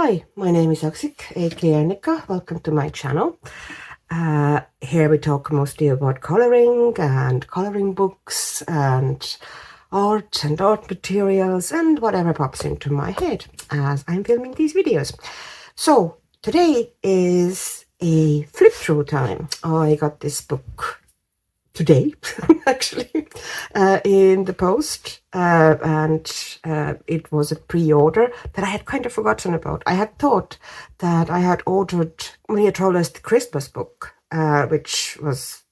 Hi, my name is Aksik, aka Annika. Welcome to my channel. Here we talk mostly about coloring and coloring books and art materials and whatever pops into my head as I'm filming these videos. So today is a flip through time. I got this book today actually in the post and it was a pre-order that I had kind of forgotten about. I had thought that I had ordered Maria Trolle's The Christmas book, which was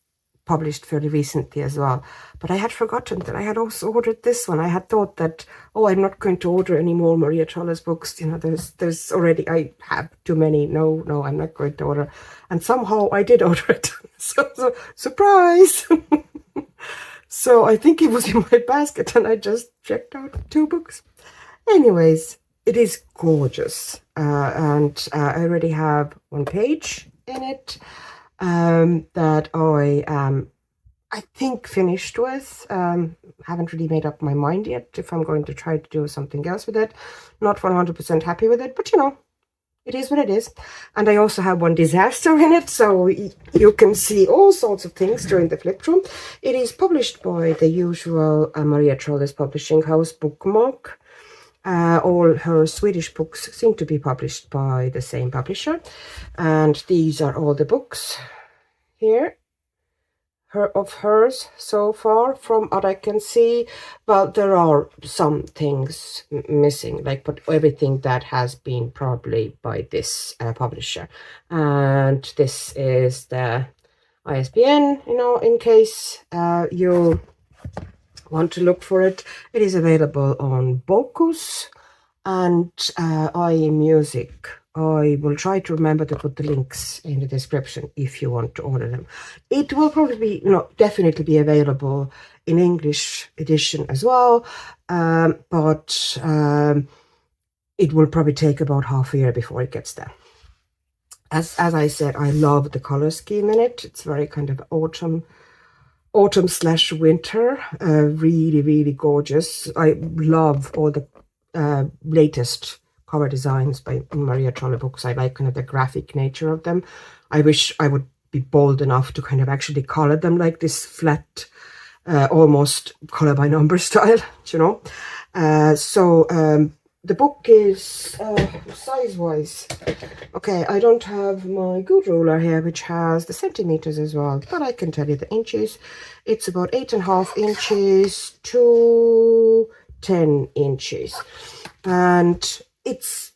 published fairly recently as well, but I had forgotten that I had also ordered this one. I had thought that, oh, I'm not going to order any more Maria Trolle's books, you know, there's already, I have too many. No, I'm not going to order. And somehow I did order it. so surprise. So I think it was in my basket and I just checked out 2 books. Anyways, it is gorgeous, and I already have 1 page in it that I think finished with. Haven't really made up my mind yet if I'm going to try to do something else with it. Not 100% happy with it, but you know, it is what it is. And I also have 1 disaster in it, so you can see all sorts of things during the flip through. It is published by the usual Maria Trolle's publishing house, Bookmark. All her Swedish books seem to be published by the same publisher, and these are all the books here of hers so far from what I can see. Well, there are some things missing, like, but everything that has been probably by this publisher. And this is the ISBN, you know, in case you want to look for it. It is available on Bokus and iMusic. I will try to remember to put the links in the description if you want to order them. It will probably be, you know, definitely be available in English edition as well, but it will probably take about half a year before it gets there. As I said, I love the color scheme in it. It's very kind of autumn/winter, really gorgeous. I love all the latest cover designs by Maria Trolle books. I like kind of the graphic nature of them. I wish I would be bold enough to kind of actually color them like this flat, almost color by number style, you know. The book is size-wise. Okay, I don't have my good ruler here, which has the centimeters as well, but I can tell you the inches. It's about 8.5 inches to 10 inches. And it's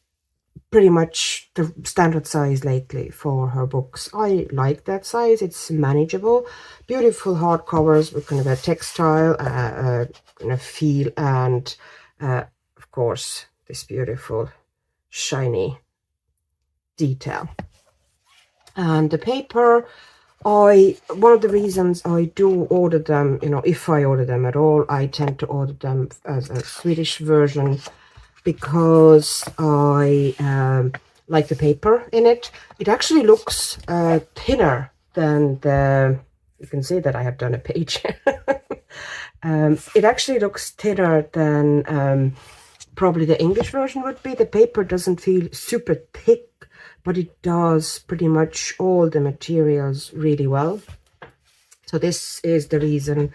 pretty much the standard size lately for her books. I like that size. It's manageable. Beautiful hardcovers with kind of a textile kind of feel, and of course this beautiful shiny detail. And the paper, one of the reasons I do order them, you know, if I order them at all, I tend to order them as a Swedish version, because I like the paper in it. It actually looks thinner than the, you can see that I have done a page. It actually looks thinner than probably the English version would be. The paper doesn't feel super thick, but it does pretty much all the materials really well. So this is the reason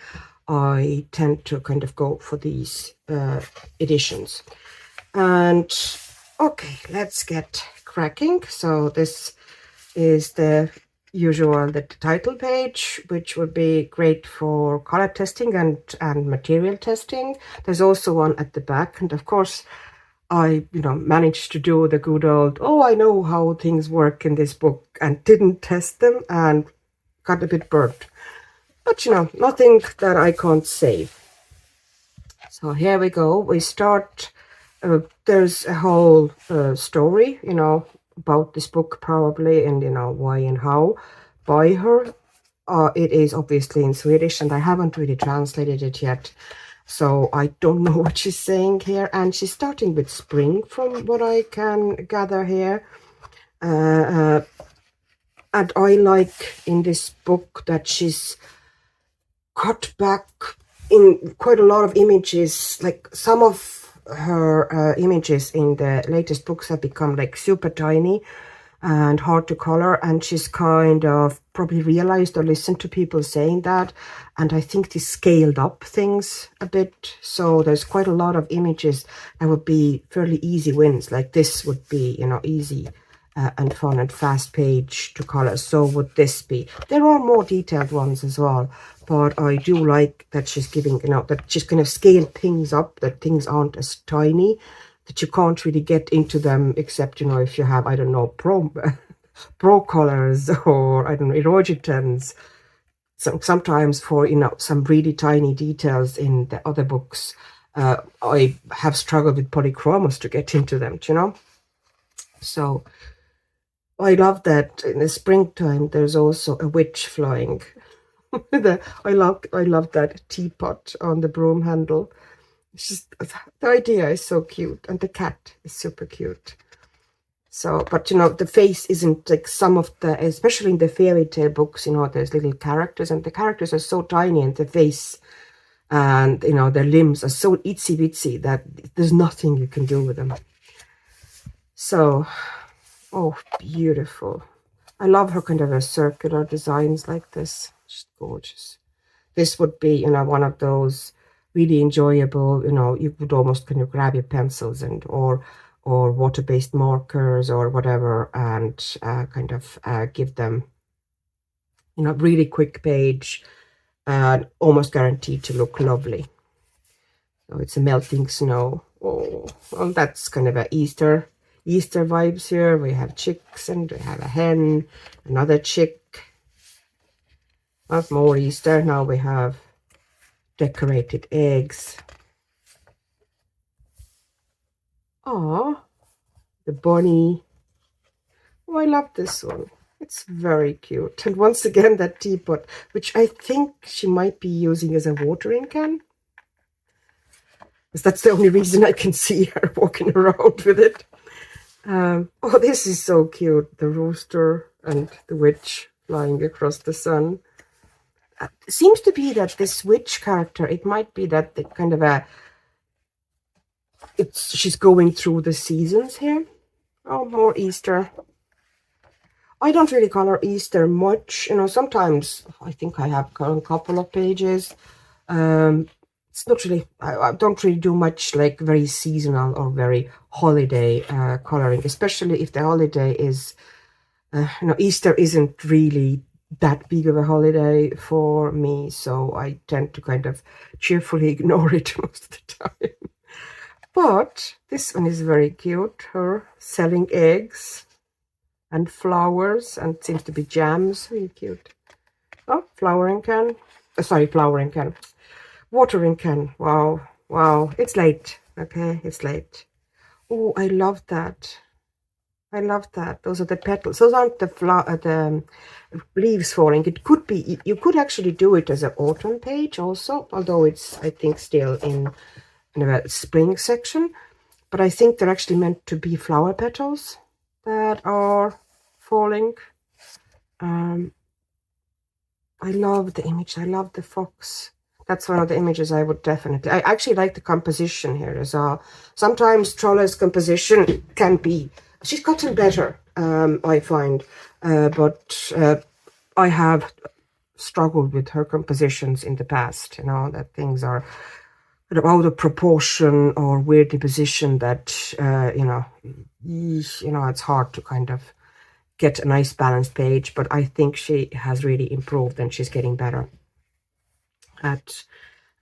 I tend to kind of go for these editions. And okay, let's get cracking. So this is the usual, the title page, which would be great for color testing and material testing. There's also one at the back, and of course I, you know, managed to do the good old, oh, I know how things work in this book, and didn't test them and got a bit burnt. But you know, nothing that I can't save. So here we go. We start. There's a whole story, you know, about this book probably, and you know why and how by her. It is obviously in Swedish, and I haven't really translated it yet, so I don't know what she's saying here. And she's starting with spring from what I can gather here. And I like in this book that she's cut back in quite a lot of images, like some of her images in the latest books have become like super tiny and hard to color, and she's kind of probably realized or listened to people saying that, and I think they scaled up things a bit, so there's quite a lot of images that would be fairly easy wins. Like this would be, you know, easy and fun and fast page to color. So would this be. There are more detailed ones as well, but I do like that she's giving, you know, that she's kind of scaled things up, that things aren't as tiny, that you can't really get into them except, you know, if you have, I don't know, pro colors, or I don't know, erogitans. Sometimes for, you know, some really tiny details in the other books, I have struggled with polychromos to get into them, you know. So I love that in the springtime there's also a witch flying. I love that teapot on the broom handle. It's just, the idea is so cute, and the cat is super cute. So, but you know, the face isn't like some of the, especially in the fairy tale books, you know, there's little characters, and the characters are so tiny, and the face and, you know, their limbs are so itsy bitsy that there's nothing you can do with them. So, oh, beautiful. I love her kind of a circular designs like this. Just gorgeous. This would be, you know, one of those really enjoyable, you know, you would almost kind of grab your pencils and or water-based markers or whatever, and kind of give them, you know, really quick page and almost guaranteed to look lovely. So it's a melting snow. Oh, well, that's kind of a Easter vibes here. We have chicks and we have a hen, another chick. Not more Easter. Now we have decorated eggs. Oh, the bunny. Oh, I love this one. It's very cute. And once again, that teapot, which I think she might be using as a watering can. Because that's the only reason I can see her walking around with it. Oh, this is so cute. The rooster and the witch flying across the sun. It seems to be that this witch character, it might be that the kind of a, she's going through the seasons here. Oh, more Easter. I don't really color Easter much. You know, sometimes I think I have a couple of pages. It's not really, I don't really do much like very seasonal or very holiday coloring, especially if the holiday is, you know, Easter isn't really that big of a holiday for me, so I tend to kind of cheerfully ignore it most of the time. But this one is very cute, her selling eggs and flowers, and it seems to be jams. Really cute. Oh, flowering can. Sorry, flowering can. Watering can. Wow, wow. It's late. Okay, it's late. Oh, I love that. I love that. Those are the petals. Those aren't the leaves falling. It could be. You could actually do it as an autumn page also, although it's, I think, still in a spring section. But I think they're actually meant to be flower petals that are falling. I love the image. I love the fox. That's one of the images I would definitely. I actually like the composition here as well. Sometimes Trolle's composition can be. She's gotten better, I find, but I have struggled with her compositions in the past. You know, that things are out of proportion or weirdly positioned. That you know, it's hard to kind of get a nice balanced page, but I think she has really improved and she's getting better at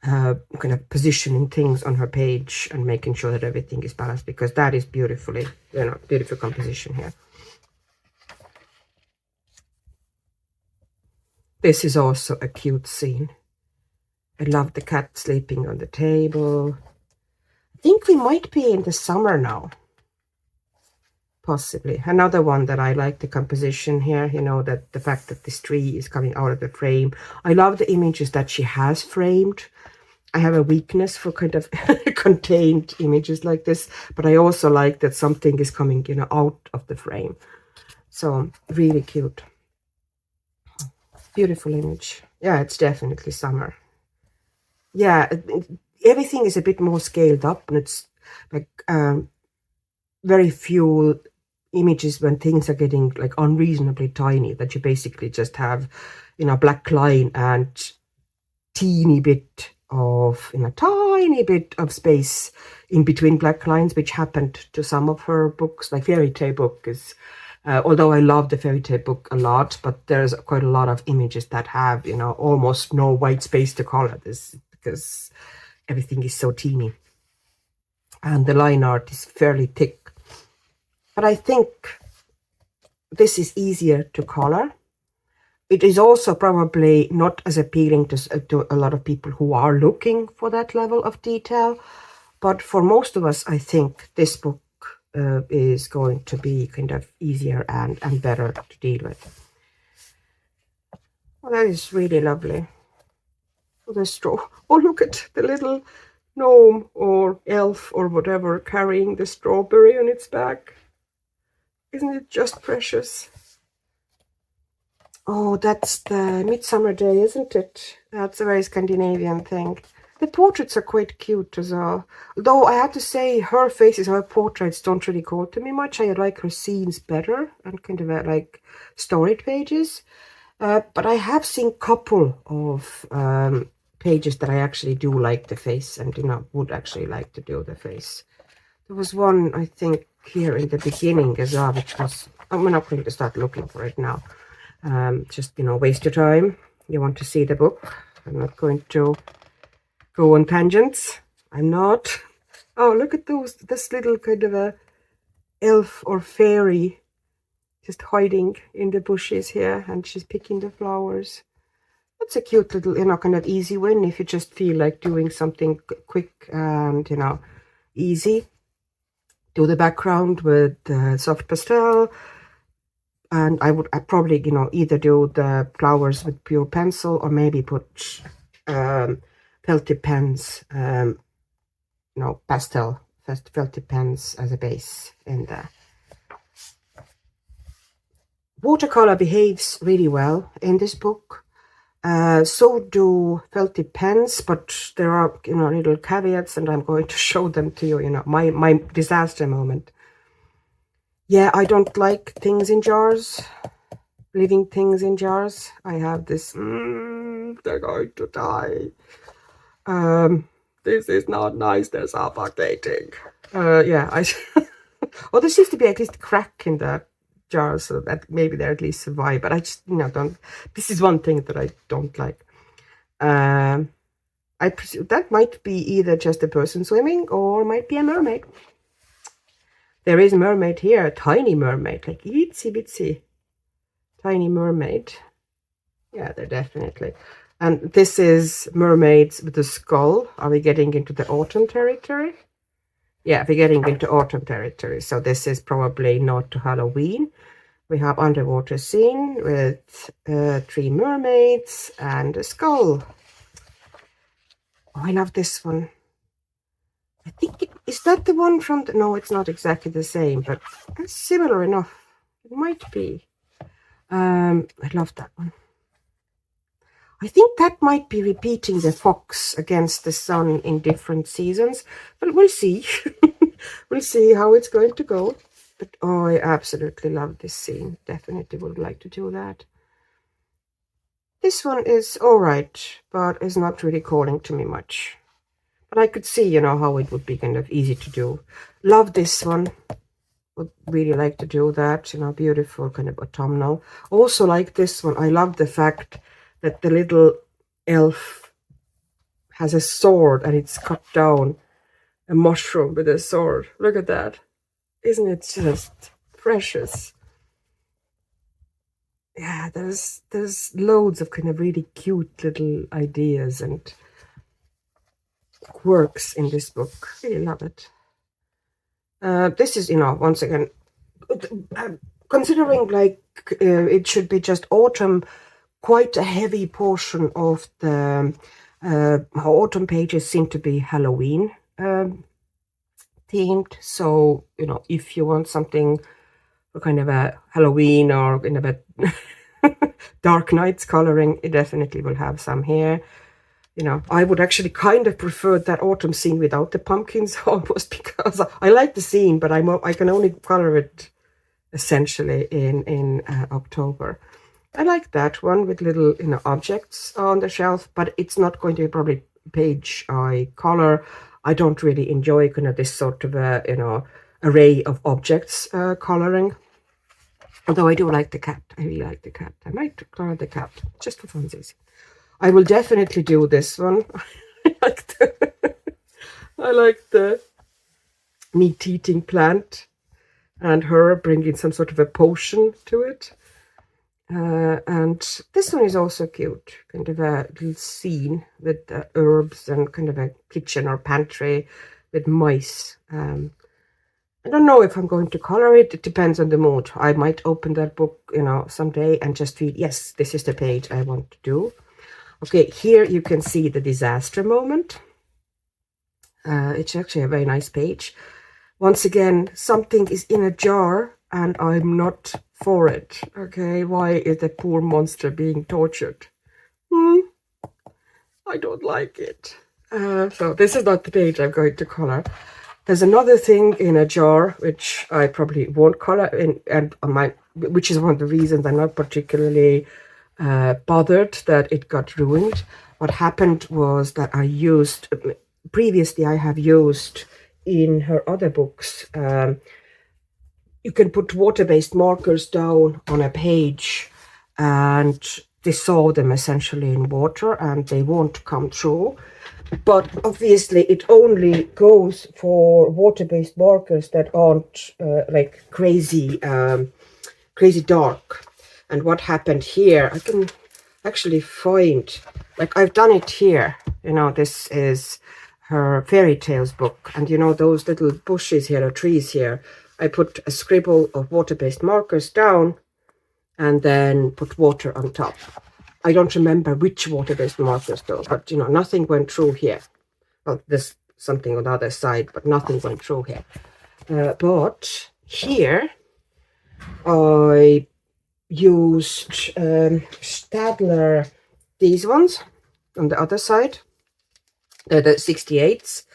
kind of positioning things on her page and making sure that everything is balanced, because that is beautifully, beautiful composition here. This is also a cute scene. I love the cat sleeping on the table. I think we might be in the summer now. Possibly. Another one that I like the composition here, you know, that the fact that this tree is coming out of the frame. I love the images that she has framed. I have a weakness for kind of contained images like this, but I also like that something is coming, you know, out of the frame. So really cute. Beautiful image. Yeah, it's definitely summer. Yeah, everything is a bit more scaled up, and it's like very few images when things are getting like unreasonably tiny, that you basically just have, black line and teeny bit of, tiny bit of space in between black lines, which happened to some of her books. Like fairy tale book is, although I love the fairy tale book a lot, but there's quite a lot of images that have, almost no white space to color this, because everything is so teeny. And the line art is fairly thick. But I think this is easier to color. It is also probably not as appealing to a lot of people who are looking for that level of detail. But for most of us, I think this book is going to be kind of easier and better to deal with. Well, that is really lovely. Oh, the straw. Oh, look at the little gnome or elf or whatever carrying the strawberry on its back. Isn't it just precious? Oh, that's the Midsummer Day, isn't it? That's a very Scandinavian thing. The portraits are quite cute as well. Though I have to say, her faces, her portraits don't really call to me much. I like her scenes better and kind of like storage pages. But I have seen a couple of pages that I actually do like the face and, would actually like to do the face. There was one, I think, here in the beginning as well, which was, I'm not going to start looking for it now. Just, waste your time. You want to see the book. I'm not going to go on tangents. I'm not. Oh, look at this little kind of a elf or fairy just hiding in the bushes here, and she's picking the flowers. That's a cute little, kind of easy win if you just feel like doing something quick and, easy. Do the background with soft pastel. And I probably, either do the flowers with pure pencil or maybe put felted pens, pastel felted pens as a base in there. Watercolor behaves really well in this book. So do felted pens, but there are, little caveats, and I'm going to show them to you, my disaster moment. Yeah, I don't like things in jars, living things in jars. I have this, they're going to die. This is not nice, they're suffocating. Yeah, well, there seems to be at least a crack in the jar, so that maybe they at least survive, but I just, don't, this is one thing that I don't like. I presume that might be either just a person swimming or might be a mermaid. There is a mermaid here, a tiny mermaid, like itsy bitsy tiny mermaid. Yeah, they're definitely. And this is mermaids with a skull. Are we getting into the autumn territory? Yeah, we're getting into autumn territory. So this is probably not to Halloween. We have underwater scene with 3 mermaids and a skull. Oh, I love this one. I think is that the one from the, no, it's not exactly the same, but it's similar enough. It might be. I love that one. I think that might be repeating the fox against the sun in different seasons, but we'll see. We'll see how it's going to go. But oh, I absolutely love this scene. Definitely would like to do that. This one is all right, but is not really calling to me much. But I could see, how it would be kind of easy to do. Love this one. Would really like to do that, beautiful kind of autumnal. Also like this one, I love the fact that the little elf has a sword and it's cut down a mushroom with a sword. Look at that. Isn't it just precious? Yeah, there's loads of kind of really cute little ideas and quirks in this book. Really love it. This is, once again, considering like it should be just autumn, quite a heavy portion of the autumn pages seem to be Halloween themed. So, if you want something for kind of a Halloween or kind of a dark nights coloring, it definitely will have some here. you know, I would actually kind of prefer that autumn scene without the pumpkins almost, because I like the scene, but I can only color it essentially in October. I like that one with little, you know, objects on the shelf, but it's not going to be probably a page I color. I don't really enjoy kind of this sort of a, you know, array of objects coloring. Although I do like the cat. I really like the cat. I might color the cat just for funsies. I will definitely do this one. I like the meat-eating plant and her bringing some sort of a potion to it. And this one is also cute. Kind of a little scene with herbs and kind of a kitchen or pantry with mice. I don't know if I'm going to color it. It depends on the mood. I might open that book, you know, someday and just feel, yes, this is the page I want to do. Okay, here you can see the disaster moment. It's actually a very nice page. Once again, something is in a jar and I'm not for it. Okay, why is the poor monster being tortured? I don't like it. So this is not the page I'm going to color. There's another thing in a jar which I probably won't color in, and which is one of the reasons I'm not particularly bothered that it got ruined. What happened was that previously I have used in her other books, you can put water-based markers down on a page and dissolve them essentially in water and they won't come through. But obviously it only goes for water-based markers that aren't like crazy dark. And what happened here, I can actually find, like I've done it here, you know, this is her fairy tales book, and you know those little bushes here or trees here, I put a scribble of water-based markers down and then put water on top. I don't remember which water-based markers though, but you know, nothing went through here. Well, there's something on the other side, but nothing went through here. But here I used Stadler, these ones on the other side, the 68s,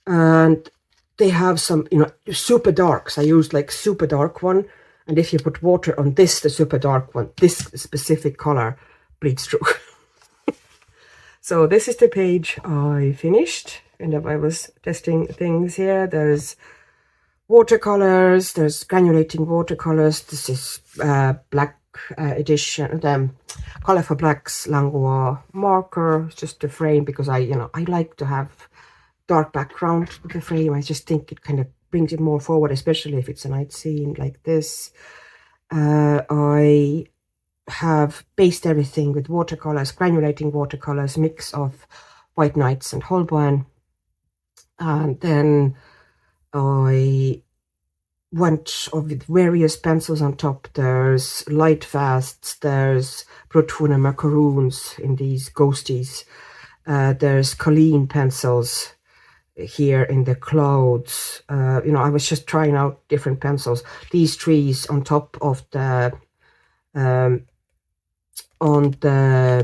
and they have some, you know, super darks. I used like super dark one, and if you put water on this, the super dark one, this specific color bleeds through. So this is the page I finished, and I was testing things here. There's watercolors, there's granulating watercolors. This is black edition, the Color for Blacks Langlois marker. It's just a frame because I like to have dark background with the frame. I just think it kind of brings it more forward, especially if it's a night scene like this. I have based everything with watercolors, granulating watercolors, mix of White Nights and Holbein. And then I went with various pencils on top. There's Light Fasts, there's Brutfuner Macaroons in these ghosties. There's Colleen pencils here in the clouds. You know, I was just trying out different pencils. These trees on top of the on the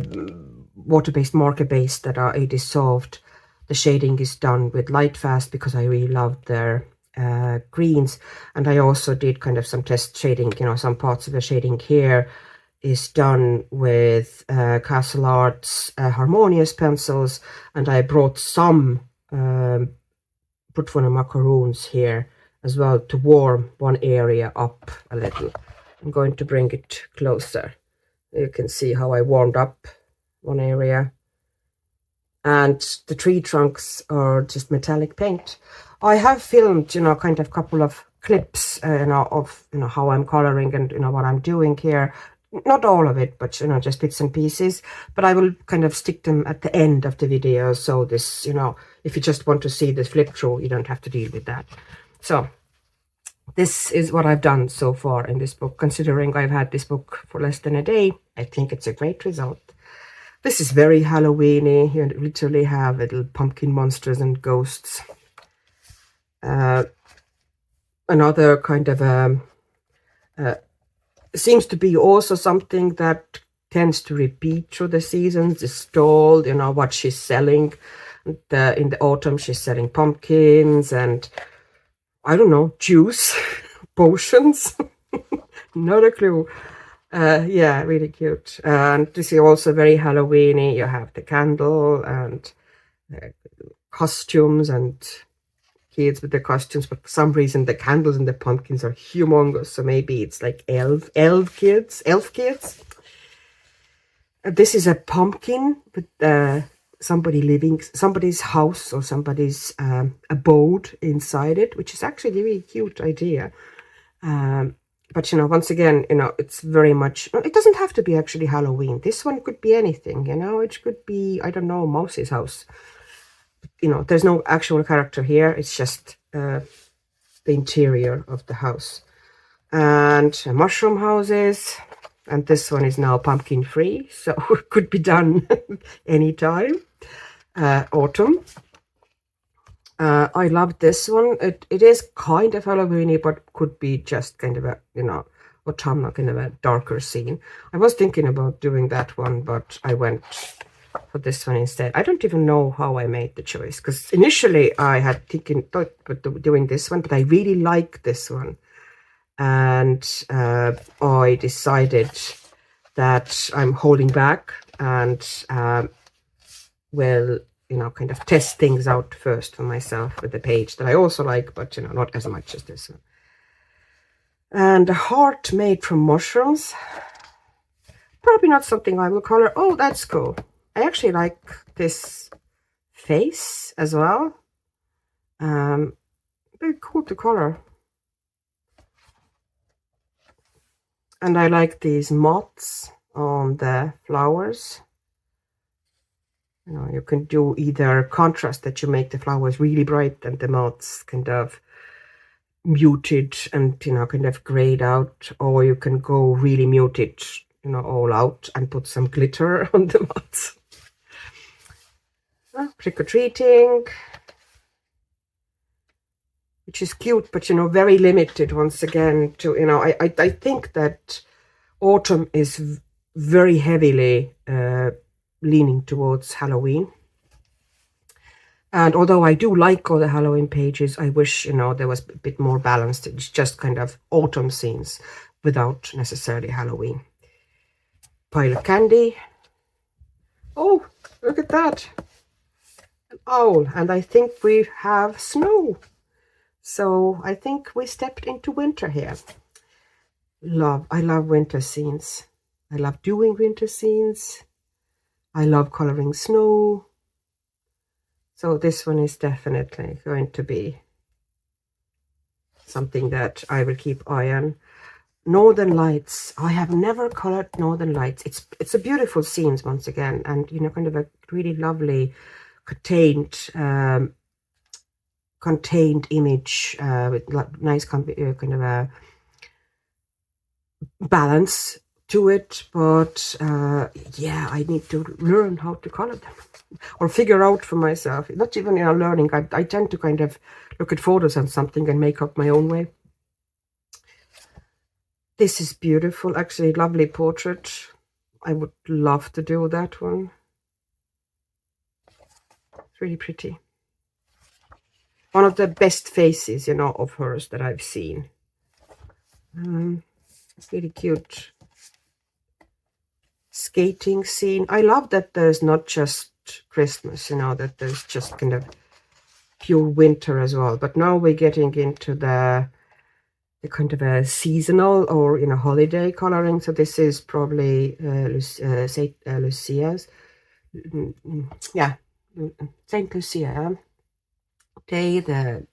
water-based marker base that are dissolved, the shading is done with Light Fast because I really loved their greens. And I also did kind of some test shading, you know, some parts of the shading here is done with Castle Arts Harmonious pencils, and I brought some Brutfuner Macaroons here as well to warm one area up a little. I'm going to bring it closer. You can see how I warmed up one area. And the tree trunks are just metallic paint. I have filmed, you know, kind of couple of clips, you know, of, you know, how I'm coloring and, you know, what I'm doing here. Not all of it, but, you know, just bits and pieces. But I will kind of stick them at the end of the video. So this, you know, if you just want to see the flip through, you don't have to deal with that. So this is what I've done so far in this book. Considering I've had this book for less than a day, I think it's a great result. This is very Halloween-y. You literally have little pumpkin monsters and ghosts. Another kind of seems to be also something that tends to repeat through the seasons. The stall, you know, what she's selling. In the autumn, she's selling pumpkins and, I don't know, juice, potions. Not a clue. Yeah, really cute. And this is also very Halloweeny. You have the candle and costumes and kids with their costumes, but for some reason the candles and the pumpkins are humongous. So maybe it's like elf kids. This is a pumpkin with somebody's house or somebody's abode inside it, which is actually a really cute idea. But, you know, once again, you know, it's very much, it doesn't have to be actually Halloween. This one could be anything, you know, it could be, I don't know, Mouse's house. You know, there's no actual character here. It's just the interior of the house. And mushroom houses. And this one is now pumpkin free, so it could be done anytime. Autumn. I love this one. It is kind of Halloweeny, but could be just kind of a, you know, autumnal, kind of a darker scene. I was thinking about doing that one, but I went for this one instead. I don't even know how I made the choice, because initially I had thought about doing this one, but I really like this one. And I decided that I'm holding back and will, you know, kind of test things out first for myself with the page that I also like, but, you know, not as much as this one. And a heart made from mushrooms. Probably not something I will color. Oh, that's cool. I actually like this face as well. Very cool to color. And I like these moths on the flowers. You know, you can do either contrast, that you make the flowers really bright and the moths kind of muted and, you know, kind of grayed out, or you can go really muted, you know, all out and put some glitter on the moths. Trick-or-treating, which is cute, but, you know, very limited once again to, you know, I think that autumn is very heavily leaning towards Halloween. And although I do like all the Halloween pages, I wish, you know, there was a bit more balanced. It's just kind of autumn scenes without necessarily Halloween. Pile of candy. Oh, look at that. An owl. And I think we have snow. So I think we stepped into winter here. I love winter scenes. I love doing winter scenes. I love coloring snow. So this one is definitely going to be something that I will keep eye on. Northern Lights. I have never colored Northern Lights. It's a beautiful scene once again, and, you know, kind of a really lovely contained image with nice kind of a balance to it. But yeah, I need to learn how to color them or figure out for myself. Not even, you know, learning. I tend to kind of look at photos and something and make up my own way. This is beautiful, actually, lovely portrait. I would love to do that one. It's really pretty. One of the best faces, you know, of hers that I've seen. It's really cute. Skating scene. I love that there's not just Christmas, you know, that there's just kind of pure winter as well. But now we're getting into the kind of a seasonal or, you know, holiday coloring. So this is probably Lucia's. Yeah, Saint Lucia. Day, the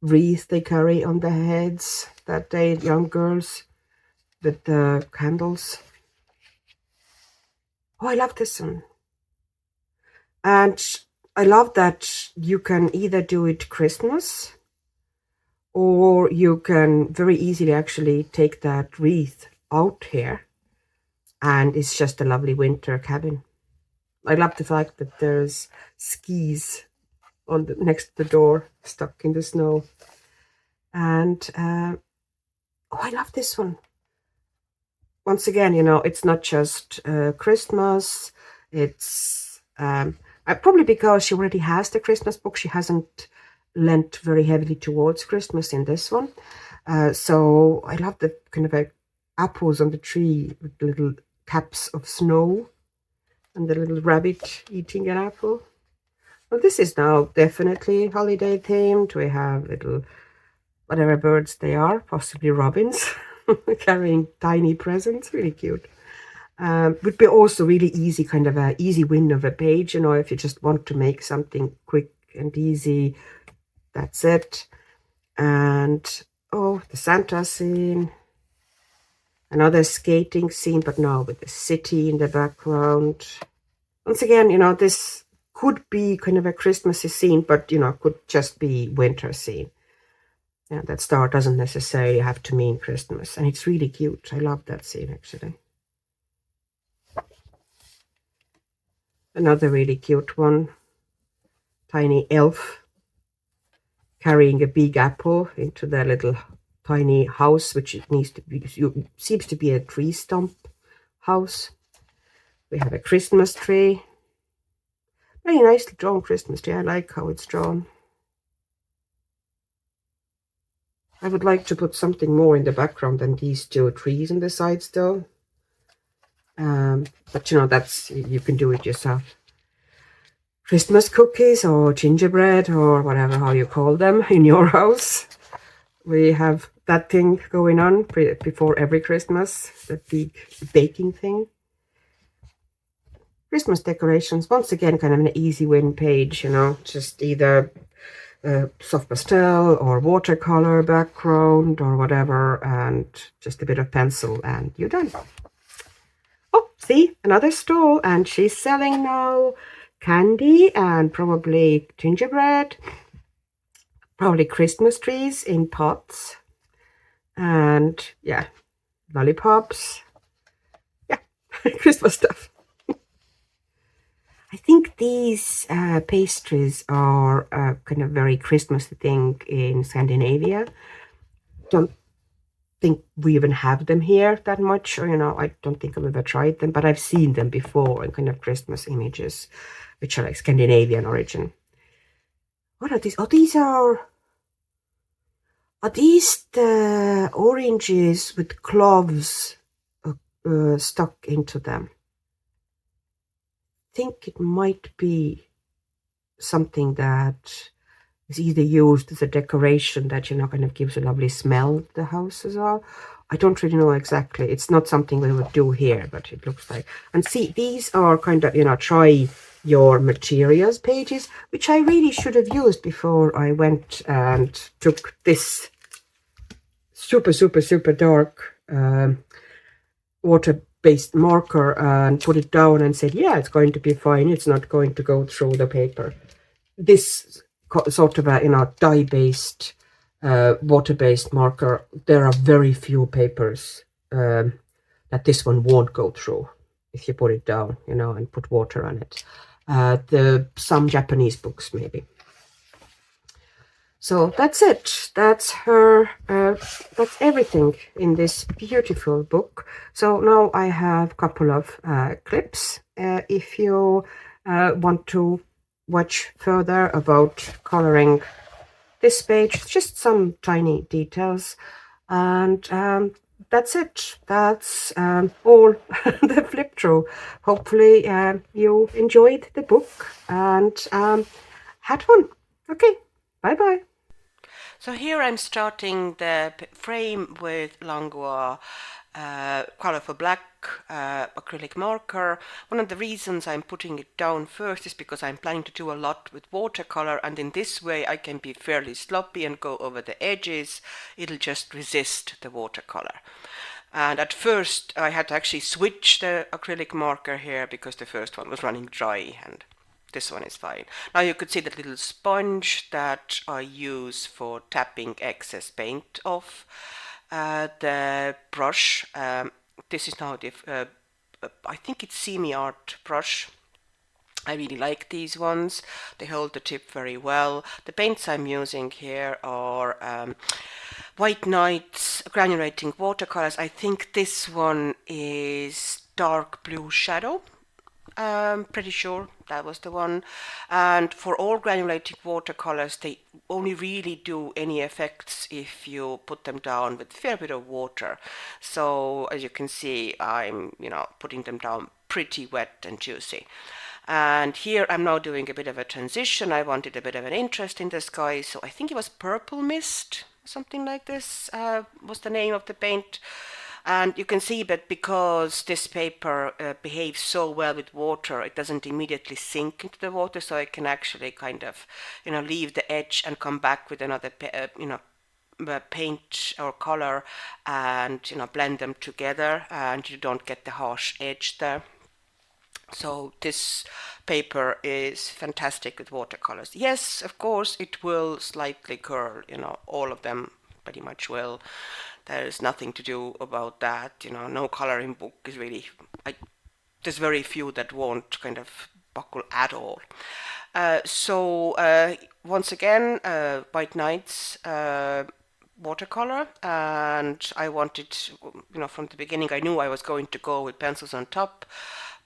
wreath they carry on their heads that day, young girls with the candles. Oh, I love this one. And I love that you can either do it Christmas, or you can very easily actually take that wreath out here and it's just a lovely winter cabin. I love the fact that there's skis on next to the door, stuck in the snow. And oh, I love this one. once again, you know, it's not just Christmas. It's probably because she already has the Christmas book. She hasn't lent very heavily towards Christmas in this one. So I love the kind of apples on the tree with little caps of snow and the little rabbit eating an apple. Well, this is now definitely holiday themed. We have little whatever birds they are, possibly robins, carrying tiny presents. Really cute. Would be also really easy, kind of a easy win of a page, you know, if you just want to make something quick and easy. That's it. And oh, the Santa scene. Another skating scene, but now with the city in the background. Once again, you know, this could be kind of a Christmassy scene, but, you know, could just be winter scene. Yeah, that star doesn't necessarily have to mean Christmas. And it's really cute. I love that scene, actually. Another really cute one. Tiny elf carrying a big apple into their little tiny house, which it needs to be, seems to be a tree stump house. We have a Christmas tree. Very nicely drawn Christmas tree. I like how it's drawn. I would like to put something more in the background than these two trees on the sides though. But you know, that's, you can do it yourself. Christmas cookies or gingerbread or whatever how you call them in your house. We have that thing going on before every Christmas, the big baking thing. Christmas decorations, once again, kind of an easy win page, you know, just either soft pastel or watercolor background or whatever, and just a bit of pencil and you're done. Oh, see, another stall, and she's selling now candy and probably gingerbread, probably Christmas trees in pots, and yeah, lollipops. Yeah, Christmas stuff. I think these pastries are kind of very Christmas thing in Scandinavia. Don't think we even have them here that much, or, you know, I don't think I've ever tried them, but I've seen them before in kind of Christmas images, which are like Scandinavian origin. What are these? Oh, are these the oranges with cloves stuck into them? I think it might be something that is either used as a decoration that, you know, kind of gives a lovely smell to the house as well. I don't really know exactly. It's not something we would do here, but it looks like. And see, these are kind of, you know, try your materials pages, which I really should have used before I went and took this super dark water-based marker and put it down and said, yeah, it's going to be fine. It's not going to go through the paper. This sort of a, you know, dye-based, water-based marker, there are very few papers that this one won't go through if you put it down, you know, and put water on it. Some Japanese books, maybe. So that's it. That's her. That's everything in this beautiful book. So now I have a couple of clips. If you want to watch further about coloring this page, just some tiny details, and that's it. That's all the flip through. Hopefully you enjoyed the book and had fun. Okay, bye bye. So here I'm starting the frame with Langlois colorful black acrylic marker. One of the reasons I'm putting it down first is because I'm planning to do a lot with watercolor, and in this way I can be fairly sloppy and go over the edges. It'll just resist the watercolor. And at first I had to actually switch the acrylic marker here because the first one was running dry and this one is fine. Now you could see that little sponge that I use for tapping excess paint off. The brush, this is now the, I think it's semi-art brush. I really like these ones. They hold the tip very well. The paints I'm using here are White Nights granulating watercolors, I think this one is dark blue shadow. Pretty sure that was the one. And for all granulating watercolors, they only really do any effects if you put them down with a fair bit of water. So as you can see, I'm putting them down pretty wet and juicy. And here I'm now doing a bit of a transition. I wanted a bit of an interest in the sky, so I think it was Purple Mist, something like this was the name of the paint. And you can see that because this paper behaves so well with water, it doesn't immediately sink into the water, so I can actually kind of, leave the edge and come back with another, paint or color and, blend them together, and you don't get the harsh edge there. So this paper is fantastic with watercolors. Yes, of course, it will slightly curl, all of them pretty much will. There's nothing to do about that, no coloring book is really, there's very few that won't kind of buckle at all. So once again, White Nights watercolor, and I wanted, from the beginning I knew I was going to go with pencils on top,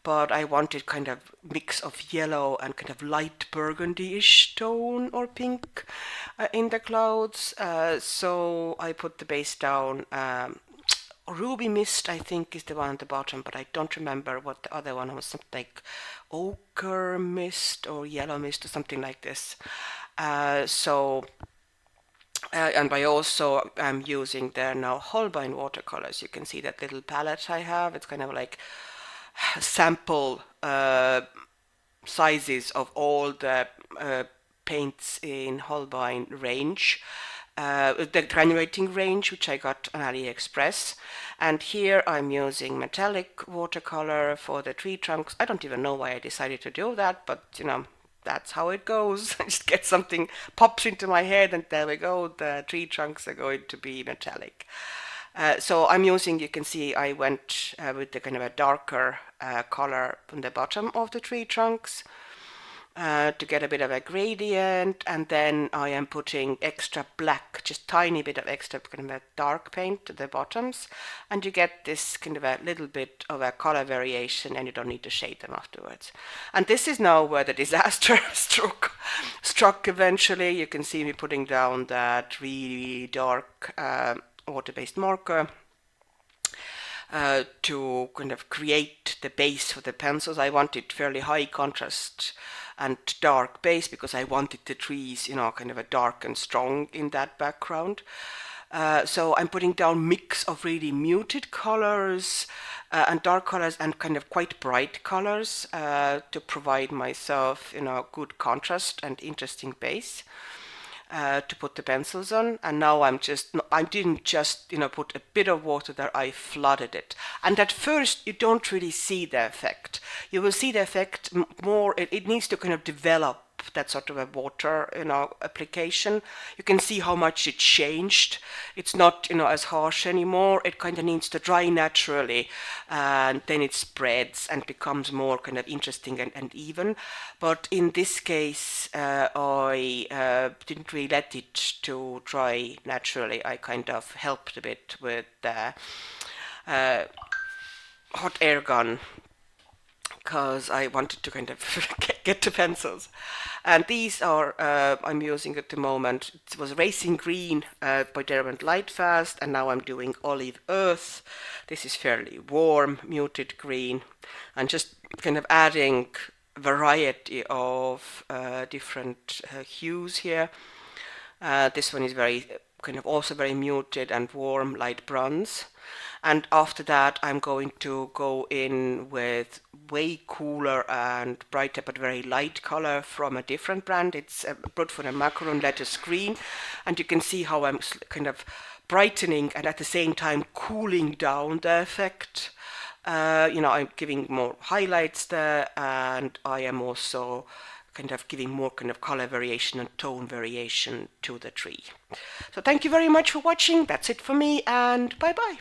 but I wanted kind of mix of yellow and kind of light burgundy-ish tone or pink in the clouds. So I put the base down. Ruby Mist, I think, is the one at the bottom, but I don't remember what the other one was. Something like Ochre Mist or Yellow Mist or something like this. And I also am using there now Holbein watercolors. You can see that little palette I have. It's kind of like sample sizes of all the paints in Holbein range, the granulating range, which I got on AliExpress. And here I'm using metallic watercolor for the tree trunks. I don't even know why I decided to do that, but that's how it goes. I just get something pops into my head and there we go, the tree trunks are going to be metallic. So I'm using, you can see I went with the kind of a darker color on the bottom of the tree trunks to get a bit of a gradient, and then I am putting extra black, just tiny bit of extra kind of a dark paint to the bottoms, and you get this kind of a little bit of a color variation, and you don't need to shade them afterwards. And this is now where the disaster struck eventually. You can see me putting down that really dark water-based marker to kind of create the base for the pencils. I wanted fairly high contrast and dark base because I wanted the trees, kind of a dark and strong in that background. So I'm putting down mix of really muted colors and dark colors and kind of quite bright colors to provide myself, good contrast and interesting base. To put the pencils on, and now I didn't just put a bit of water there, I flooded it. And at first you don't really see the effect. You will see the effect more, it needs to kind of develop that sort of a water application. You can see how much it changed. It's not as harsh anymore. It kind of needs to dry naturally, and then it spreads and becomes more kind of interesting and even. But in this case I didn't really let it to dry naturally. I kind of helped a bit with the hot air gun because I wanted to kind of get to pencils. And these are, I'm using at the moment, it was Racing Green by Derwent Lightfast, and now I'm doing Olive Earth. This is fairly warm, muted green, and just kind of adding variety of different hues here. This one is very, kind of also very muted and warm, light bronze. And after that I'm going to go in with way cooler and brighter but very light color from a different brand. It's Broadfoot and Macaron Lettuce Green, and you can see how I'm kind of brightening and at the same time cooling down the effect. I'm giving more highlights there, and I am also kind of giving more kind of color variation and tone variation to the tree. So thank you very much for watching. That's it for me, and bye bye.